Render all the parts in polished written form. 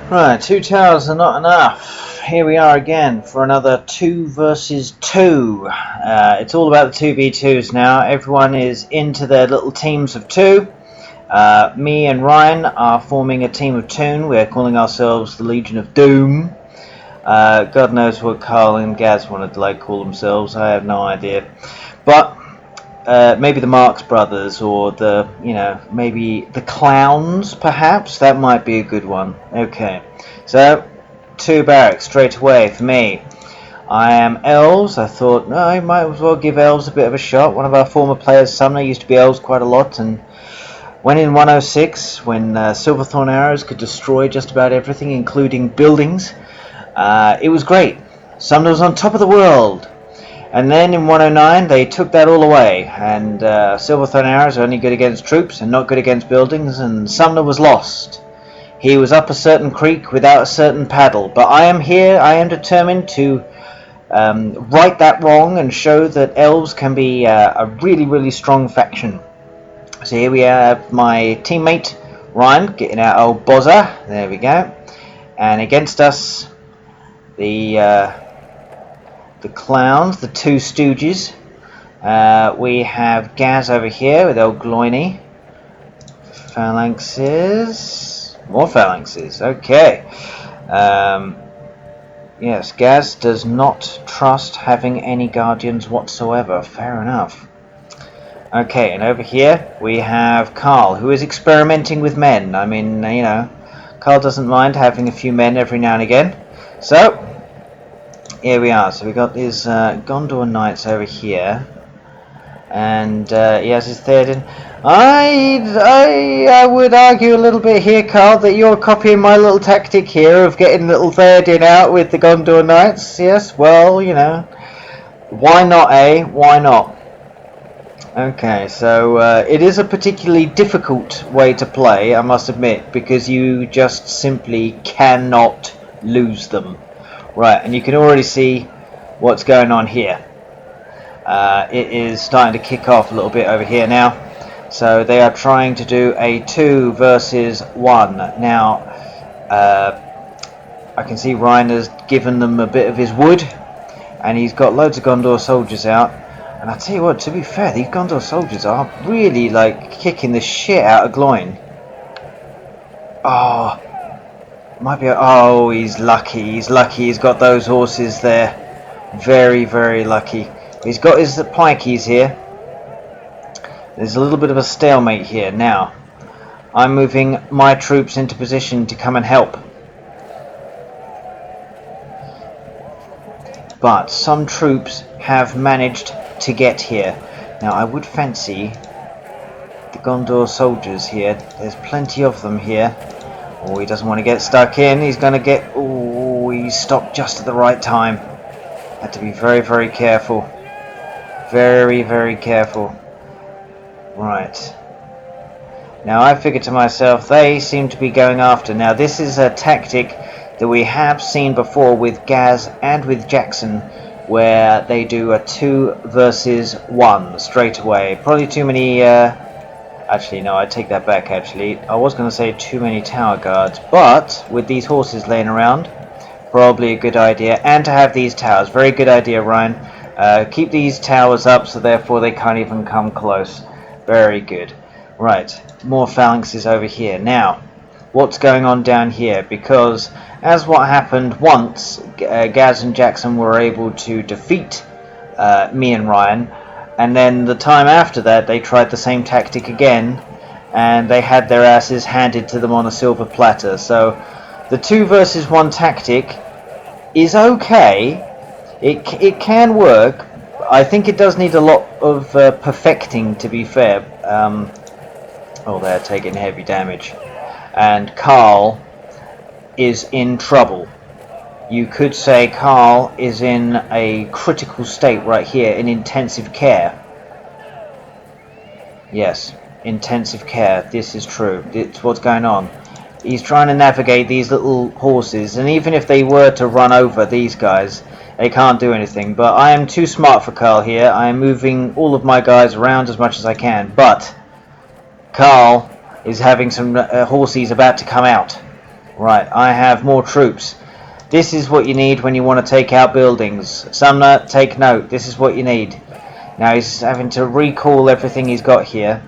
Right, 2 towers are not enough. Here we are again for another 2 versus 2. It's all about the 2v2s now. Everyone is into their little teams of 2. Me and Ryan are forming a team of 2. We're calling ourselves the Legion of Doom. God knows what Carl and Gaz wanted to call themselves. I have no idea. But maybe the Marx Brothers, or maybe the Clowns, perhaps. That might be a good one. Okay, so 2 barracks straight away for me. I am Elves. I thought, no, I might as well give Elves a bit of a shot. One of our former players, Sumner, used to be Elves quite a lot, and when in 106, when Silverthorn arrows could destroy just about everything, including buildings, it was great. Sumner was on top of the world. And then in 109 they took that all away, and Silverthorn arrows are only good against troops and not good against buildings, and Sumner was lost. He was up a certain creek without a certain paddle. But I am here, I am determined to right that wrong and show that Elves can be a really, really strong faction. So here we have my teammate Ryan getting out old Bozza. There we go. And against us, the Clowns, the 2 Stooges. We have Gaz over here with old Gloiny. Phalanxes. More phalanxes. Okay. Yes, Gaz does not trust having any guardians whatsoever. Fair enough. Okay, and over here we have Carl, who is experimenting with men. I mean, Carl doesn't mind having a few men every now and again. So here we are. So we got these Gondor Knights over here, and he has his Theoden. I would argue a little bit here, Carl, that you're copying my little tactic here of getting little Theoden out with the Gondor Knights. Yes, well, why not, eh? Why not? Okay, so it is a particularly difficult way to play, I must admit, because you just simply cannot lose them. Right, and you can already see what's going on here. It is starting to kick off a little bit over here now. So they are trying to do a 2 versus 1. Now, I can see Ryan has given them a bit of his wood, and he's got loads of Gondor soldiers out. And I tell you what, to be fair, these Gondor soldiers are really kicking the shit out of Gloin. Oh. Might be. Oh, he's lucky. He's lucky. He's got those horses there. Very, very lucky. He's got his pikeys here. There's a little bit of a stalemate here. Now, I'm moving my troops into position to come and help. But some troops have managed to get here. Now, I would fancy the Gondor soldiers here. There's plenty of them here. Oh, he doesn't want to get stuck in. He's going to get... Oh, he stopped just at the right time. Had to be very, very careful. Very, very careful. Right. Now, I figured to myself, they seem to be going after. Now, this is a tactic that we have seen before with Gaz and with Jackson, where they do a 2 versus 1 straight away. Probably too many... Actually, no, I take that back, actually. I was going to say too many tower guards, but with these horses laying around, probably a good idea. And to have these towers, very good idea, Ryan. Keep these towers up, so therefore they can't even come close. Very good. Right, more phalanxes over here. Now, what's going on down here? Because, as what happened once, Gaz and Jackson were able to defeat me and Ryan, and then the time after that they tried the same tactic again, and they had their asses handed to them on a silver platter. So the 2 versus 1 tactic is okay. It can work. I think it does need a lot of perfecting, to be fair. Oh, they're taking heavy damage, and Carl is in trouble. You could say Carl is in a critical state right here, in intensive care. Yes, intensive care. This is true. It's what's going on. He's trying to navigate these little horses, and even if they were to run over these guys, they can't do anything. But I am too smart for Carl here. I am moving all of my guys around as much as I can. But Carl is having some horses about to come out. Right, I have more troops. This is what you need when you want to take out buildings. Sumner, take note. This is what you need. Now he's having to recall everything he's got here.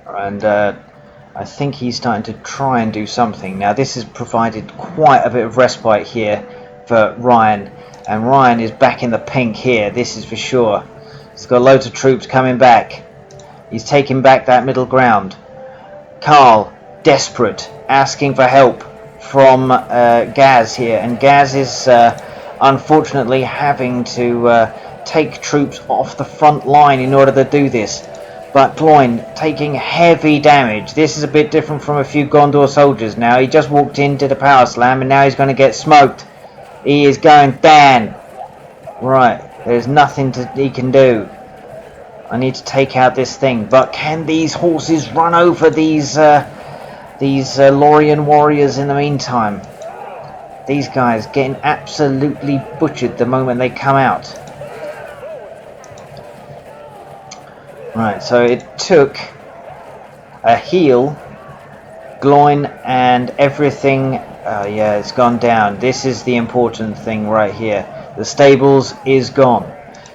And I think he's starting to try and do something. Now this has provided quite a bit of respite here for Ryan. And Ryan is back in the pink here, this is for sure. He's got loads of troops coming back. He's taking back that middle ground. Carl, desperate, asking for help from Gaz here. And Gaz is unfortunately having to take troops off the front line in order to do this. But Gloin taking heavy damage. This is a bit different from a few Gondor soldiers now. He just walked into the power slam and now he's going to get smoked. He is going down. Right, there's nothing he can do. I need to take out this thing. But can these horses run over these Lorien warriors in the meantime? These guys getting absolutely butchered the moment they come out. Right, so it took a heal, Gloin, and everything. Yeah, it's gone down. This is the important thing right here. The stables is gone.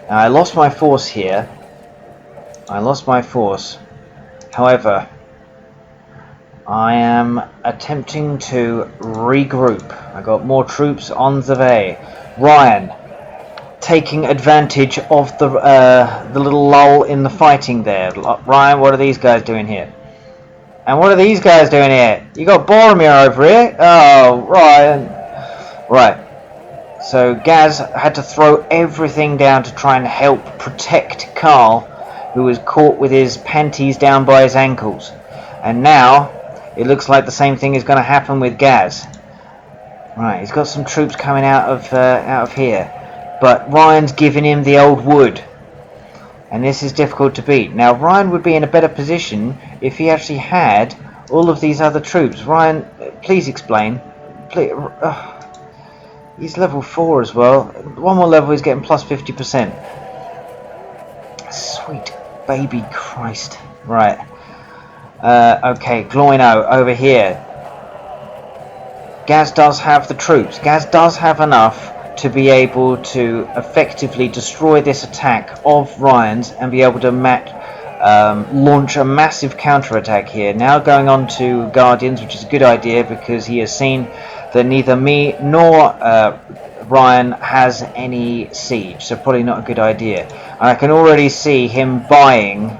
Now, I lost my force here. I lost my force. However, I am attempting to regroup. I got more troops on the way. Ryan, taking advantage of the little lull in the fighting there. Ryan, what are these guys doing here? And what are these guys doing here? You got Boromir over here? Oh, Ryan. Right. So Gaz had to throw everything down to try and help protect Carl, who was caught with his panties down by his ankles. And now it looks like the same thing is going to happen with Gaz. Right, he's got some troops coming out of here. But Ryan's giving him the old wood. And this is difficult to beat. Now Ryan would be in a better position if he actually had all of these other troops. Ryan, please explain. Please, he's level 4 as well. One more level, he's getting plus 50%. Sweet baby Christ. Right. Okay, Gloino over here. Gaz does have the troops. Gaz does have enough to be able to effectively destroy this attack of Ryan's and be able to launch a massive counterattack here. Now going on to Guardians, which is a good idea because he has seen that neither me nor Ryan has any siege, so probably not a good idea. And I can already see him buying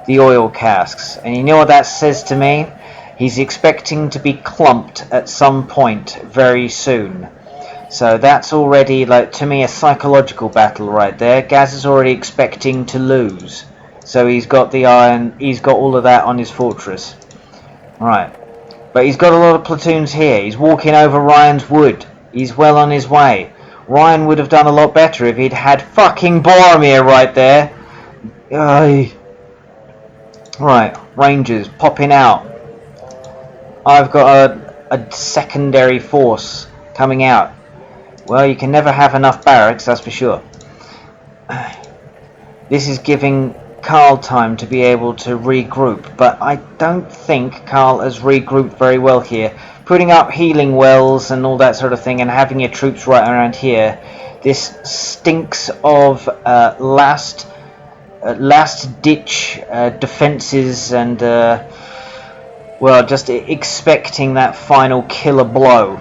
the oil casks, and you know what that says to me? He's expecting to be clumped at some point very soon. So that's already, like, to me, a psychological battle right there. Gaz is already expecting to lose. So he's got the iron, he's got all of that on his fortress. Right. But he's got a lot of platoons here. He's walking over Ryan's wood. He's well on his way. Ryan would have done a lot better if he'd had fucking Boromir right there. Aye. Right, Rangers popping out. I've got a secondary force coming out. Well, you can never have enough barracks, that's for sure. This is giving Carl time to be able to regroup, but I don't think Carl has regrouped very well here. Putting up healing wells and all that sort of thing and having your troops right around here, this stinks of last ditch defenses and well, just expecting that final killer blow.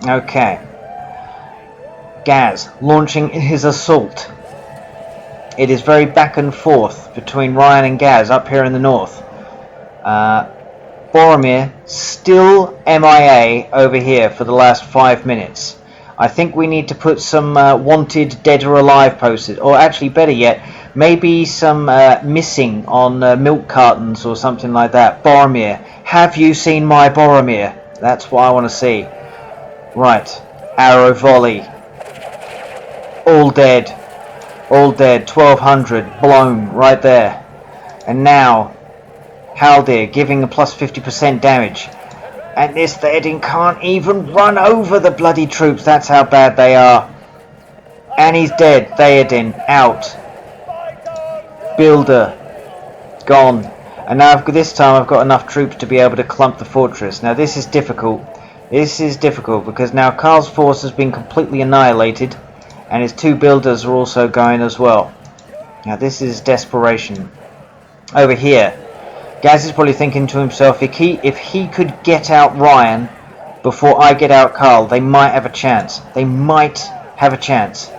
Okay. Gaz launching his assault. It is very back and forth between Ryan and Gaz up here in the north. Boromir still MIA over here for the last 5 minutes. I think we need to put some wanted dead or alive posters, or actually better yet, maybe some missing on milk cartons or something like that. Boromir, have you seen my Boromir? That's what I want to see. Right, arrow volley. All dead. All dead. 1200 blown right there. And now Haldir giving a plus 50% damage. And this Theoden can't even run over the bloody troops. That's how bad they are. And he's dead. Theoden out. Builder gone. And now this time I've got enough troops to be able to clump the fortress. Now this is difficult This is difficult because now Karl's force has been completely annihilated, and his 2 builders are also going as well. Now this is desperation. Over here, Gaz is probably thinking to himself, if he could get out Ryan before I get out Karl, they might have a chance. They might have a chance.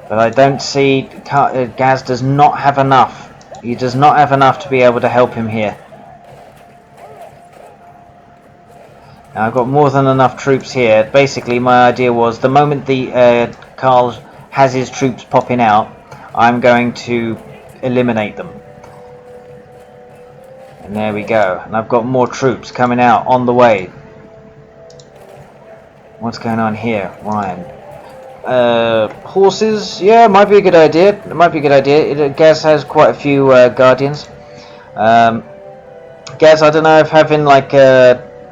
But I don't see... Gaz does not have enough. He does not have enough to be able to help him here. Now I've got more than enough troops here. Basically my idea was the moment the Karl has his troops popping out, I'm going to eliminate them. And there we go. And I've got more troops coming out on the way. What's going on here, Ryan? Horses? Yeah, might be a good idea. It might be a good idea. Gaz has quite a few guardians. Gaz, I don't know if having like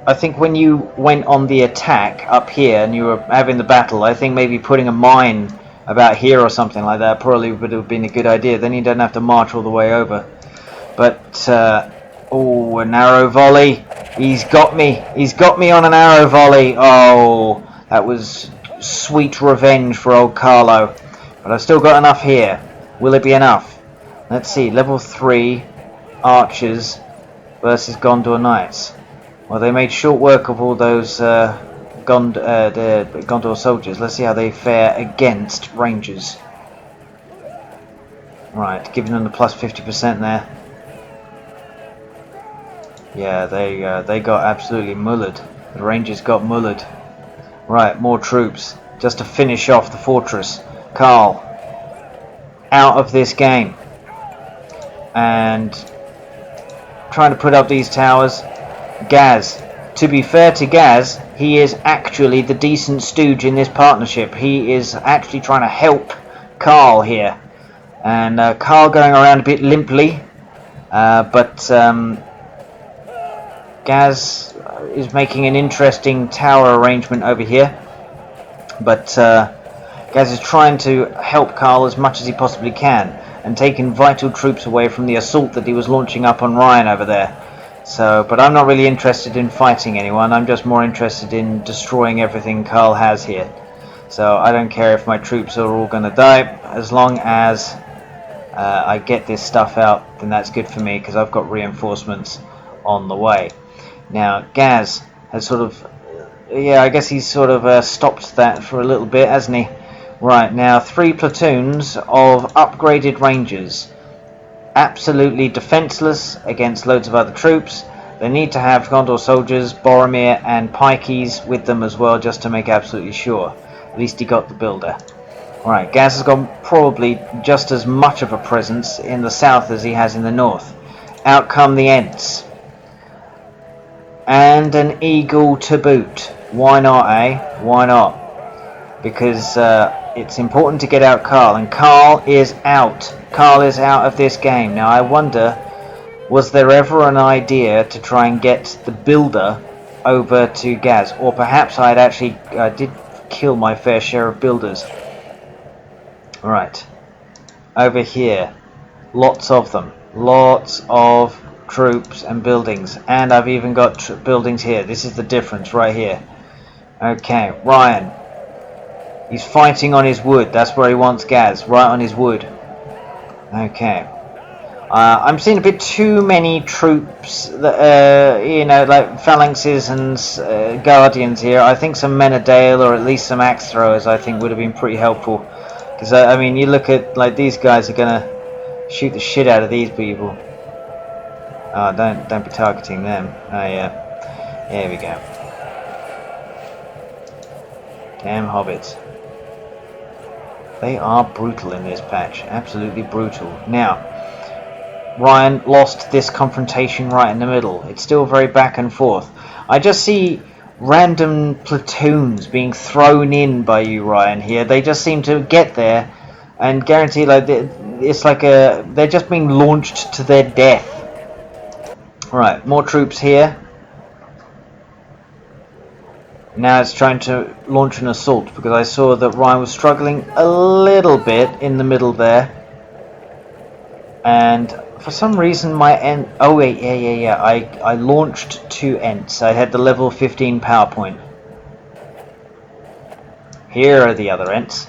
I think when you went on the attack up here and you were having the battle, I think maybe putting a mine about here or something like that probably would have been a good idea. Then you don't have to march all the way over. But oh, an arrow volley! He's got me! He's got me on an arrow volley! Oh, that was sweet revenge for old Carlo. But I've still got enough here. Will it be enough? Let's see. Level 3 archers versus Gondor knights. Well, they made short work of all those the Gondor soldiers. Let's see how they fare against rangers. Right, giving them the plus 50% there. Yeah, they got absolutely mullered. The rangers got mullered. Right, more troops just to finish off the fortress. Karl out of this game and trying to put up these towers. Gaz, to be fair to Gaz, he is actually the decent stooge in this partnership. He is actually trying to help Karl here, and Karl going around a bit limply, but Gaz is making an interesting tower arrangement over here. But Gaz is trying to help Karl as much as he possibly can, and taking vital troops away from the assault that he was launching up on Ryan over there. So, but I'm not really interested in fighting anyone. I'm just more interested in destroying everything Karl has here. So I don't care if my troops are all going to die, as long as I get this stuff out, then that's good for me, because I've got reinforcements on the way. Now Gaz has sort of, yeah, I guess he's sort of stopped that for a little bit, hasn't he? Right, now 3 platoons of upgraded rangers. Absolutely defenseless against loads of other troops. They need to have Gondor soldiers, Boromir and pikeys with them as well, just to make absolutely sure. At least he got the builder. Alright, Gaz has got probably just as much of a presence in the south as he has in the north. Out come the Ents. And an eagle to boot. Why not, eh? Why not? Because it's important to get out Karl, and Karl is out. Karl is out of this game. Now I wonder, was there ever an idea to try and get the builder over to Gaz? Or perhaps I did kill my fair share of builders. Right, over here, lots of them, lots of troops and buildings, and I've even got buildings here. This is the difference right here. Okay, Ryan, he's fighting on his wood. That's where he wants Gaz, right on his wood. Okay, I'm seeing a bit too many troops that, you know, like phalanxes and guardians here. I think some men a dale, or at least some axe throwers, I think would have been pretty helpful. Because I mean, you look at, like, these guys are gonna shoot the shit out of these people. Oh, don't be targeting them. Oh yeah, there we go. Damn hobbits. They are brutal in this patch, absolutely brutal. Now, Ryan lost this confrontation right in the middle. It's still very back and forth. I just see random platoons being thrown in by you, Ryan, here. They just seem to get there and guarantee, like, it's like they're just being launched to their death. Right, more troops here. Now it's trying to launch an assault, because I saw that Ryan was struggling a little bit in the middle there. And For some reason my Ent... Oh wait, yeah. I launched 2 Ents. I had the level 15 PowerPoint. Here are the other Ents.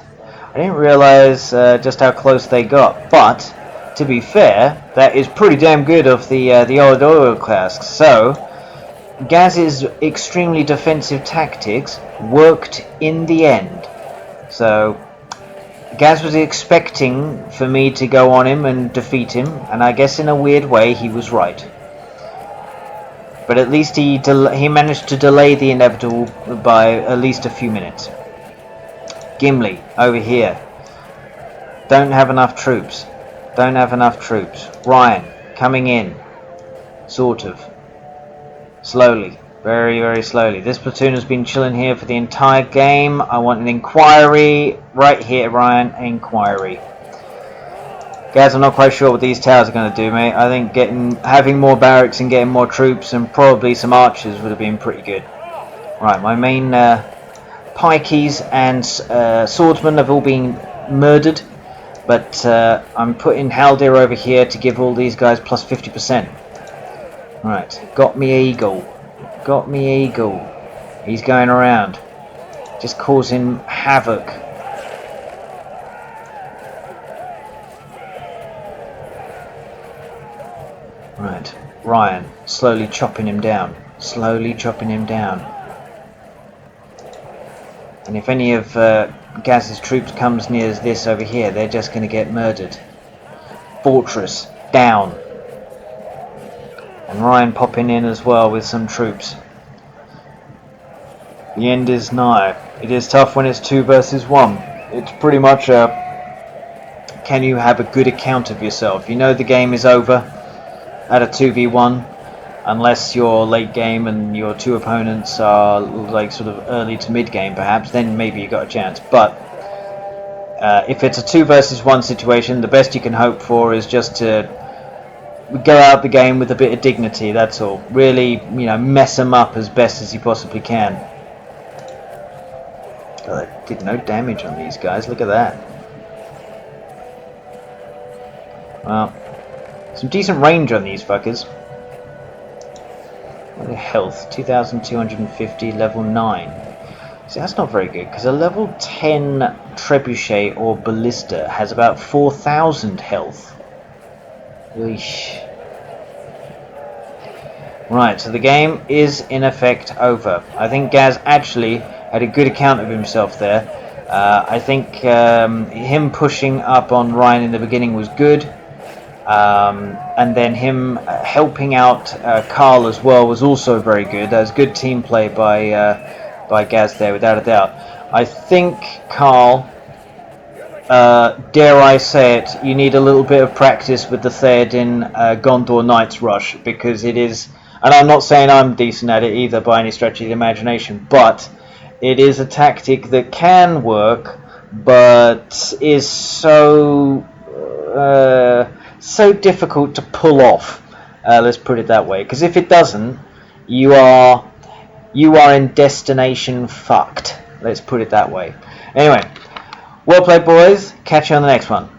I didn't realise just how close they got, but to be fair, that is pretty damn good of the old oil class. So Gaz's extremely defensive tactics worked in the end. So Gaz was expecting for me to go on him and defeat him, and I guess in a weird way he was right. But at least he managed to delay the inevitable by at least a few minutes. Gimli, over here. Don't have enough troops. Ryan, coming in. Sort of. Slowly. Very, very slowly. This platoon has been chilling here for the entire game. I want an inquiry. Right here, Ryan. Inquiry. Guys, I'm not quite sure what these towers are going to do, mate. I think having more barracks and getting more troops and probably some archers would have been pretty good. Right, my main pikeys and swordsmen have all been murdered, but I'm putting Haldir over here to give all these guys plus 50%. Right, got me eagle. He's going around, just causing havoc. Right, Ryan, slowly chopping him down. And if any of Gaz's troops comes near this over here, they're just going to get murdered. Fortress, down. And Ryan popping in as well with some troops. The end is nigh. It is tough when it's 2 versus 1. It's pretty much can you have a good account of yourself? You know the game is over at a 2v1. Unless you're late game and your 2 opponents are like sort of early to mid game perhaps, then maybe you got a chance. But if it's a 2 versus 1 situation, the best you can hope for is just to go out the game with a bit of dignity, that's all. Really, mess them up as best as you possibly can. Oh, that did no damage on these guys, look at that. Well, some decent range on these fuckers. Health 2250, level 9. See, that's not very good because a level 10 trebuchet or ballista has about 4000 health. Eesh. Right, so the game is in effect over. I think Gaz actually had a good account of himself there. I think him pushing up on Ryan in the beginning was good. And then him helping out Carl as well was also very good. That was good team play by Gaz there, without a doubt. I think Carl, dare I say it, you need a little bit of practice with the Theoden Gondor Knights Rush, because it is, and I'm not saying I'm decent at it either by any stretch of the imagination, but it is a tactic that can work, but is so difficult to pull off. Let's put it that way. Because if it doesn't, you are in destination fucked. Let's put it that way. Anyway, well played, boys. Catch you on the next one.